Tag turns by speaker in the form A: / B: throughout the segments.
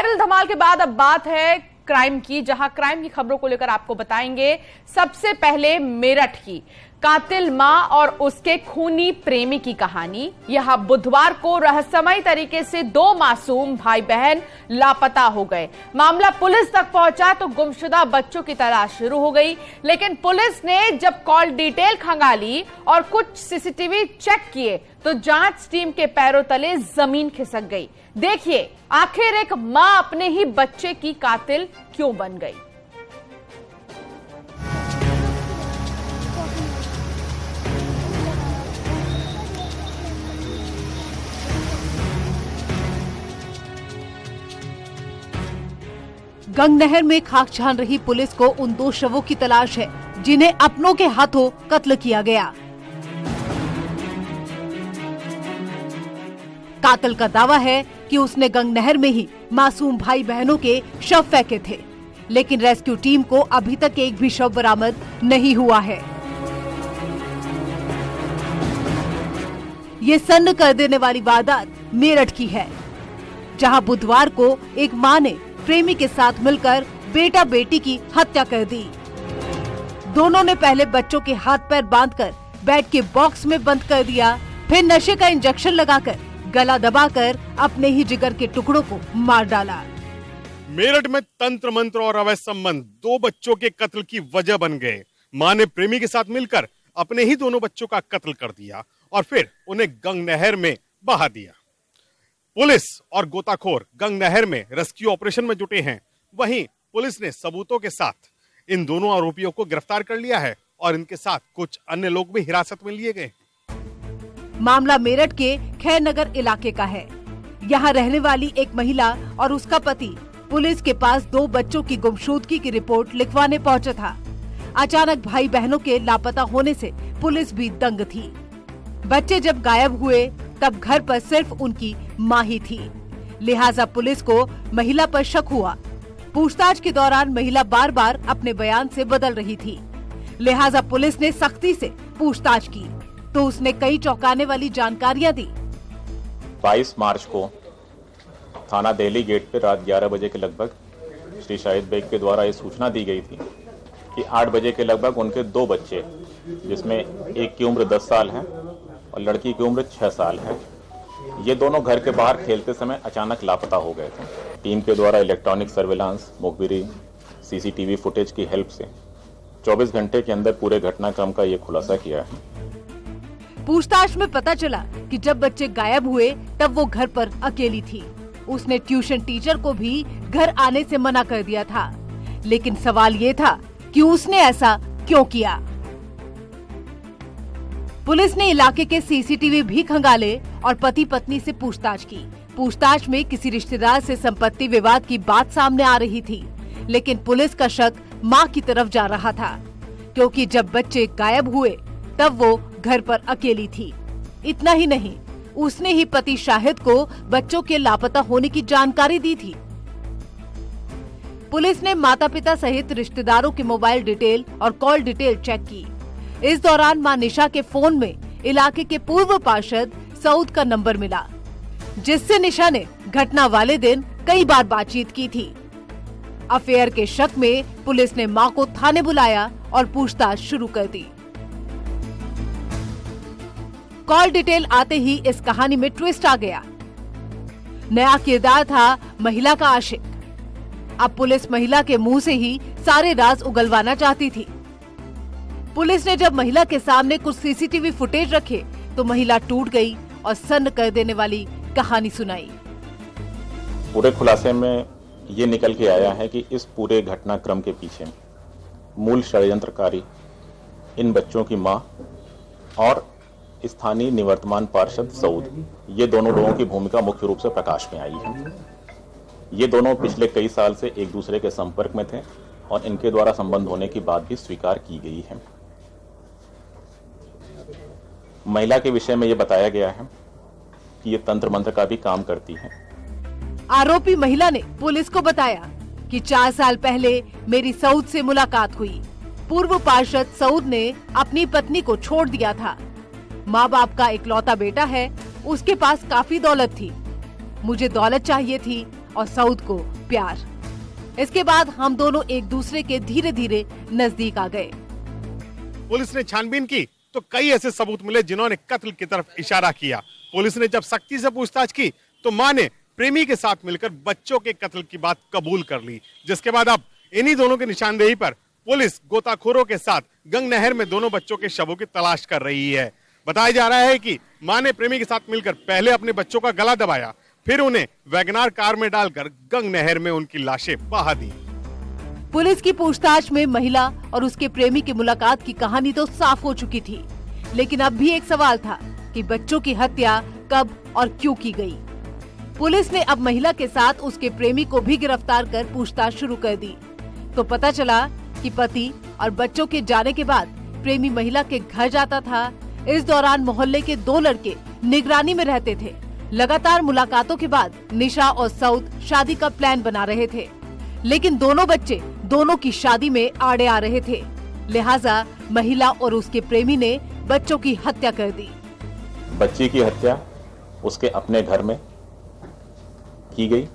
A: Viral धमाल के बाद अब बात है क्राइम की, जहां क्राइम की खबरों को लेकर आपको बताएंगे। सबसे पहले मेरठ की कातिल मां और उसके खूनी प्रेमी की कहानी। यहां बुधवार को रहस्यमय तरीके से 2 मासूम भाई बहन लापता हो गए। मामला पुलिस तक पहुंचा तो गुमशुदा बच्चों की तलाश शुरू हो गई, लेकिन पुलिस ने जब कॉल डिटेल खंगाली और कुछ सीसीटीवी चेक किए तो जांच टीम के पैरों तले जमीन खिसक गई। देखिए आखिर एक मां अपने ही बच्चे की कातिल क्यों बन गई।
B: गंगनहर में खाक छान रही पुलिस को उन 2 शवों की तलाश है जिन्हें अपनों के हाथों कत्ल किया गया। कातिल का दावा है कि उसने गंगनहर में ही मासूम भाई बहनों के शव फेंके थे, लेकिन रेस्क्यू टीम को अभी तक एक भी शव बरामद नहीं हुआ है। ये सन्न कर देने वाली वारदात मेरठ की है, जहां बुधवार को एक मां ने प्रेमी के साथ मिलकर बेटा बेटी की हत्या कर दी। दोनों ने पहले बच्चों के हाथ पैर बांधकर बेड के बॉक्स में बंद कर दिया, फिर नशे का इंजेक्शन लगाकर गला दबाकर अपने ही जिगर के टुकड़ों को मार डाला।
C: मेरठ में तंत्र मंत्र और अवैध संबंध 2 बच्चों के कत्ल की वजह बन गए। मां ने प्रेमी के साथ मिलकर अपने ही दोनों बच्चों का कत्ल कर दिया और फिर उन्हें गंगनहर में बहा दिया। पुलिस और गोताखोर गंगनहर में रेस्क्यू ऑपरेशन में जुटे हैं। वहीं पुलिस ने सबूतों के साथ इन दोनों आरोपियों को गिरफ्तार कर लिया है और इनके साथ कुछ अन्य लोग भी हिरासत में लिए गए।
B: मामला मेरठ के खैरनगर इलाके का है। यहाँ रहने वाली एक महिला और उसका पति पुलिस के पास 2 बच्चों की गुमशुदगी की रिपोर्ट लिखवाने पहुंचा था। अचानक भाई बहनों के लापता होने से पुलिस भी दंग थी। बच्चे जब गायब हुए तब घर पर सिर्फ उनकी मां ही थी, लिहाजा पुलिस को महिला पर शक हुआ। पूछताछ के दौरान महिला बार बार अपने बयान से बदल रही थी, लिहाजा पुलिस ने सख्ती से पूछताछ की तो उसने कई चौंकाने वाली जानकारियां दी।
D: 22 मार्च को थाना दिल्ली गेट पर रात 11 बजे के लगभग श्री शाहिद बेग के द्वारा ये सूचना दी गई थी कि 8 बजे के लगभग उनके 2 बच्चे, जिसमें एक की उम्र 10 साल है और लड़की की उम्र 6 साल है, ये दोनों घर के बाहर खेलते समय अचानक लापता हो गए थे। टीम के द्वारा इलेक्ट्रॉनिक सर्विलांस, मुखबिरी, सीसीटीवी फुटेज की हेल्प से 24 घंटे के अंदर पूरे घटनाक्रम का ये खुलासा किया है।
B: पूछताछ में पता चला कि जब बच्चे गायब हुए तब वो घर पर अकेली थी। उसने ट्यूशन टीचर को भी घर आने से मना कर दिया था, लेकिन सवाल ये था कि उसने ऐसा क्यों किया। पुलिस ने इलाके के सीसीटीवी भी खंगाले और पति पत्नी से पूछताछ की। पूछताछ में किसी रिश्तेदार से संपत्ति विवाद की बात सामने आ रही थी, लेकिन पुलिस का शक मां की तरफ जा रहा था, क्योंकि जब बच्चे गायब हुए तब वो घर पर अकेली थी। इतना ही नहीं, उसने ही पति शाहिद को बच्चों के लापता होने की जानकारी दी थी। पुलिस ने माता पिता सहित रिश्तेदारों के मोबाइल डिटेल और कॉल डिटेल चेक की। इस दौरान मां निशा के फोन में इलाके के पूर्व पार्षद सऊद का नंबर मिला, जिससे निशा ने घटना वाले दिन कई बार बातचीत की थी। अफेयर के शक में पुलिस ने मां को थाने बुलाया और पूछताछ शुरू कर दी। कॉल डिटेल आते ही इस कहानी में ट्विस्ट आ गया। नया किरदार था महिला का आशिक। अब पुलिस महिला के मुंह से ही सारे राज उगलवाना चाहती थी। पुलिस ने जब महिला के सामने कुछ सीसीटीवी फुटेज रखे तो महिला टूट गई और सन्न कर देने वाली कहानी सुनाई।
D: पूरे खुलासे में ये निकल के आया है कि इस पूरे घटनाक्रम के पीछे मूल षड्यंत्रकारी इन बच्चों की मां और स्थानीय निवर्तमान पार्षद सऊद, ये दोनों लोगों की भूमिका मुख्य रूप से प्रकाश में आई है। ये दोनों पिछले कई साल से एक दूसरे के संपर्क में थे और इनके द्वारा संबंध होने की बात भी स्वीकार की गई है। महिला के विषय में ये बताया गया है कि ये तंत्र मंत्र का भी काम करती है।
B: आरोपी महिला ने पुलिस को बताया कि 4 साल पहले मेरी सऊद से मुलाकात हुई। पूर्व पार्षद सऊद ने अपनी पत्नी को छोड़ दिया था। माँ बाप का इकलौता बेटा है, उसके पास काफी दौलत थी। मुझे दौलत चाहिए थी और सऊद को प्यार। इसके बाद हम दोनों एक दूसरे के धीरे धीरे नजदीक आ गए।
C: पुलिस ने छानबीन की तो कई ऐसे सबूत मिले जिन्होंने कत्ल की तरफ इशारा किया। पुलिस ने जब सख्ती से पूछताछ की तो मां ने प्रेमी के साथ मिलकर बच्चों के कत्ल की बात कबूल कर ली, जिसके बाद अब इन्हीं दोनों की निशानदेही पर पुलिस गोताखोरों के साथ गंग नहर में दोनों बच्चों के शवों की तलाश कर रही है। बताया जा रहा है कि मां ने प्रेमी के साथ मिलकर पहले अपने बच्चों का गला दबाया, फिर उन्हें वैगनार कार में डालकर गंग नहर में उनकी लाशें बहा दी।
B: पुलिस की पूछताछ में महिला और उसके प्रेमी की मुलाकात की कहानी तो साफ हो चुकी थी, लेकिन अब भी एक सवाल था कि बच्चों की हत्या कब और क्यों की गई। पुलिस ने अब महिला के साथ उसके प्रेमी को भी गिरफ्तार कर पूछताछ शुरू कर दी तो पता चला कि पति और बच्चों के जाने के बाद प्रेमी महिला के घर जाता था। इस दौरान मोहल्ले के 2 लड़के निगरानी में रहते थे। लगातार मुलाकातों के बाद निशा और सऊद शादी का प्लान बना रहे थे, लेकिन दोनों बच्चे दोनों की शादी में आड़े आ रहे थे, लिहाजा महिला और उसके प्रेमी ने बच्चों की हत्या कर दी।
D: बच्ची की हत्या उसके अपने घर में की गई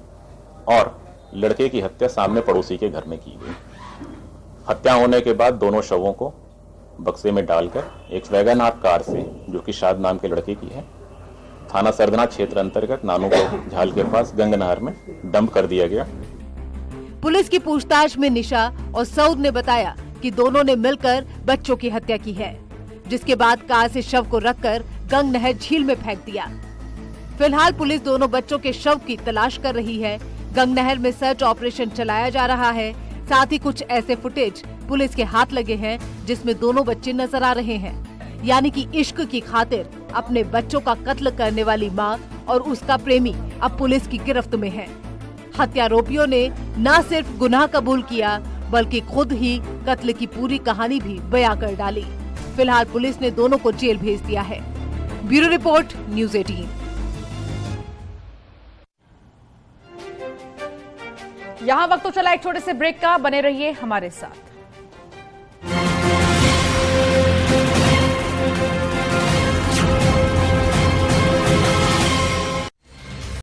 D: और लड़के की हत्या सामने पड़ोसी के घर में की गई। हत्या होने के बाद दोनों शवों को बक्से में डालकर एक वैगनार कार से, जो कि शाद नाम के लड़के की है, थाना सरदना क्षेत्र अंतर्गत नानू झाल के पास गंग नहर में डंप कर दिया गया।
B: पुलिस की पूछताछ में निशा और सऊद ने बताया कि दोनों ने मिलकर बच्चों की हत्या की है, जिसके बाद कार से शव को रखकर गंग नहर झील में फेंक दिया। फिलहाल पुलिस दोनों बच्चों के शव की तलाश कर रही है। गंग नहर में सर्च ऑपरेशन चलाया जा रहा है। साथ ही कुछ ऐसे फुटेज पुलिस के हाथ लगे हैं जिसमें दोनों बच्चे नजर आ रहे हैं, यानी कि इश्क की खातिर अपने बच्चों का कत्ल करने वाली मां और उसका प्रेमी अब पुलिस की गिरफ्त में है। हत्यारोपियों ने न सिर्फ गुनाह कबूल किया बल्कि खुद ही कत्ल की पूरी कहानी भी बयां कर डाली। फिलहाल पुलिस ने दोनों को जेल भेज दिया है। Bureau report, news 18।
A: यहां वक्त तो चला एक छोटे से ब्रेक का, बने रहिए हमारे साथ।